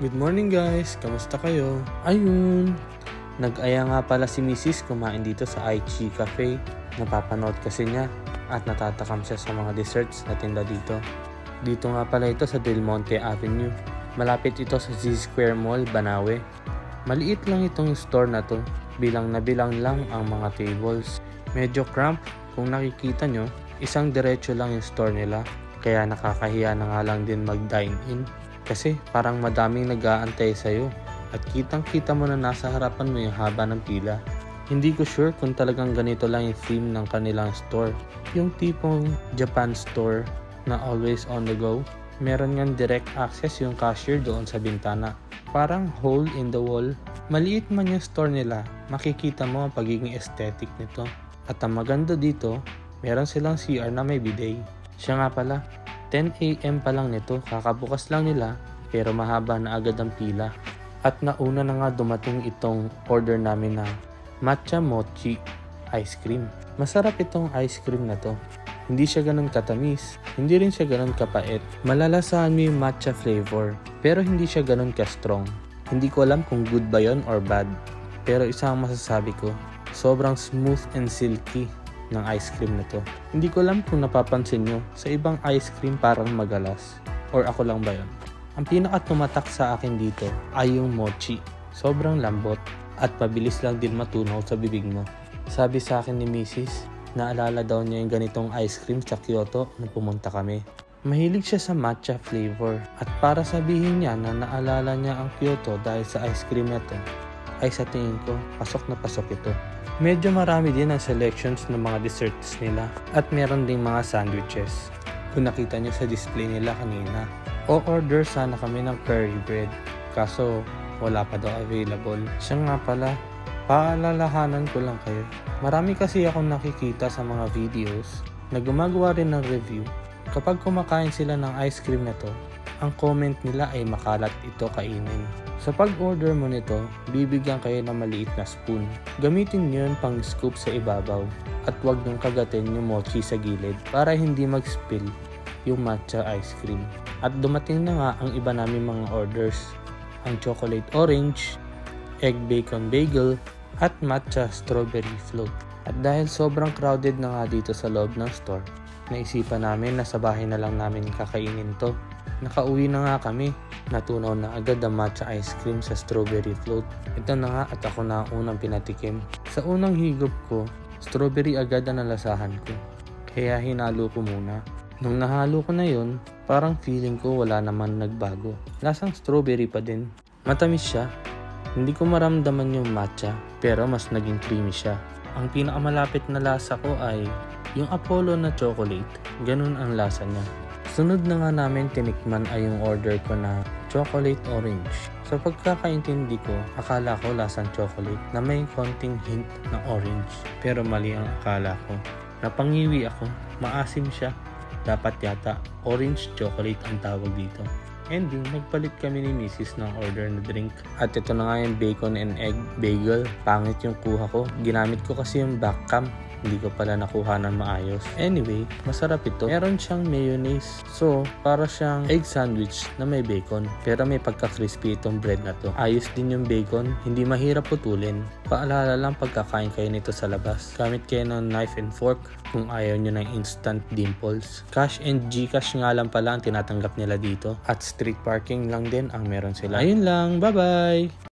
Good morning guys! Kamusta kayo? Ayun! Nag-aya nga pala si Mrs. kumain dito sa Aichi Cafe. Napapanood kasi niya at natatakam siya sa mga desserts na tinda dito. Dito nga pala ito sa Del Monte Avenue. Malapit ito sa Z-Square Mall, Banawe. Maliit lang itong store na to. Bilang na bilang lang ang mga tables. Medyo cramp. Kung nakikita nyo, isang diretso lang yung store nila. Kaya nakakahiya na nga lang din mag-dine in. Kasi parang madaming nag-aantay sa'yo at kitang-kita mo na nasa harapan mo yung haba ng pila. Hindi ko sure kung talagang ganito lang yung theme ng kanilang store. Yung tipong Japan store na always on the go. Meron ngang direct access yung cashier doon sa bintana. Parang hole in the wall. Maliit man yung store nila, makikita mo ang pagiging aesthetic nito. At ang maganda dito, meron silang CR na may bidet. Siya nga pala, 10 AM pa lang nito, kakabukas lang nila pero mahaba na agad ang pila. At nauna na nga dumating itong order namin na matcha mochi ice cream. Masarap itong ice cream na to. Hindi siya ganun katamis, hindi rin siya ganun kapait. Malalasahan mo yung matcha flavor pero hindi siya ganun ka-strong. Hindi ko alam kung good ba yon or bad. Pero isang masasabi ko, sobrang smooth and silky ng ice cream na to. Hindi ko alam kung napapansin nyo, sa ibang ice cream parang magalas. Or ako lang ba yun? Ang pinaka tumatak sa akin dito ay yung mochi. Sobrang lambot at mabilis lang din matunaw sa bibig mo. Sabi sa akin ni Mrs. naalala daw niya yung ganitong ice cream sa Kyoto nung pumunta kami. Mahilig siya sa matcha flavor at para sabihin niya na naalala niya ang Kyoto dahil sa ice cream na to, ay sa tingin ko pasok na pasok ito. Medyo marami din ang selections ng mga desserts nila at meron ding mga sandwiches. Kung nakita nyo sa display nila kanina, o-order sana kami ng curry bread kaso wala pa daw available. Siya nga pala, paalalahanan ko lang kayo. Marami kasi akong nakikita sa mga videos na gumagawa rin ng review. Kapag kumakain sila ng ice cream na to, ang comment nila ay makalat ito kainin. Sa pag-order mo nito, bibigyan kayo ng maliit na spoon. Gamitin nyo yun pang scoop sa ibabaw at huwag nyong kagatin yung mochi sa gilid para hindi mag-spill yung matcha ice cream. At dumating na nga ang iba namin mga orders. Ang chocolate orange, egg bacon bagel, at matcha strawberry float. At dahil sobrang crowded na nga dito sa loob ng store, naisipan namin na sa bahay na lang namin kakainin to. Nakauwi na nga kami. Natunaw na agad ang matcha ice cream sa strawberry float. Ito na nga at ako na ang unang pinatikim. Sa unang higop ko, strawberry agad ang nalasahan ko. Kaya hinalo ko muna. Nung nahalo ko na yun, parang feeling ko wala naman nagbago. Lasang strawberry pa din. Matamis siya. Hindi ko maramdaman yung matcha, pero mas naging creamy siya. Ang pinakamalapit na lasa ko ay yung Apollo na chocolate. Ganun ang lasa niya. Sunod na nga namin tinikman ay yung order ko na chocolate orange. Sa pagkakaintindi ko, akala ko lasang chocolate na may konting hint na orange. Pero mali ang akala ko. Napangiwi ako, maasim siya. Dapat yata orange chocolate ang tawag dito. Ending, nagpalit kami ni Mrs. ng order na drink. At ito na nga yung bacon and egg bagel. Pangit yung kuha ko. Ginamit ko kasi yung back cam. Hindi ko pala nakuha ng maayos. Anyway, masarap ito. Meron siyang mayonnaise. So, para siyang egg sandwich na may bacon. Pero may pagka-crispy itong bread na to. Ayos din yung bacon. Hindi mahirap putulin. Paalala lang pagkakain kayo nito sa labas. Gamit kayo ng knife and fork kung ayaw nyo ng instant dimples. Cash and Gcash nga lang pala ang tinatanggap nila dito. At street parking lang din ang meron sila. Ayun lang. Bye-bye!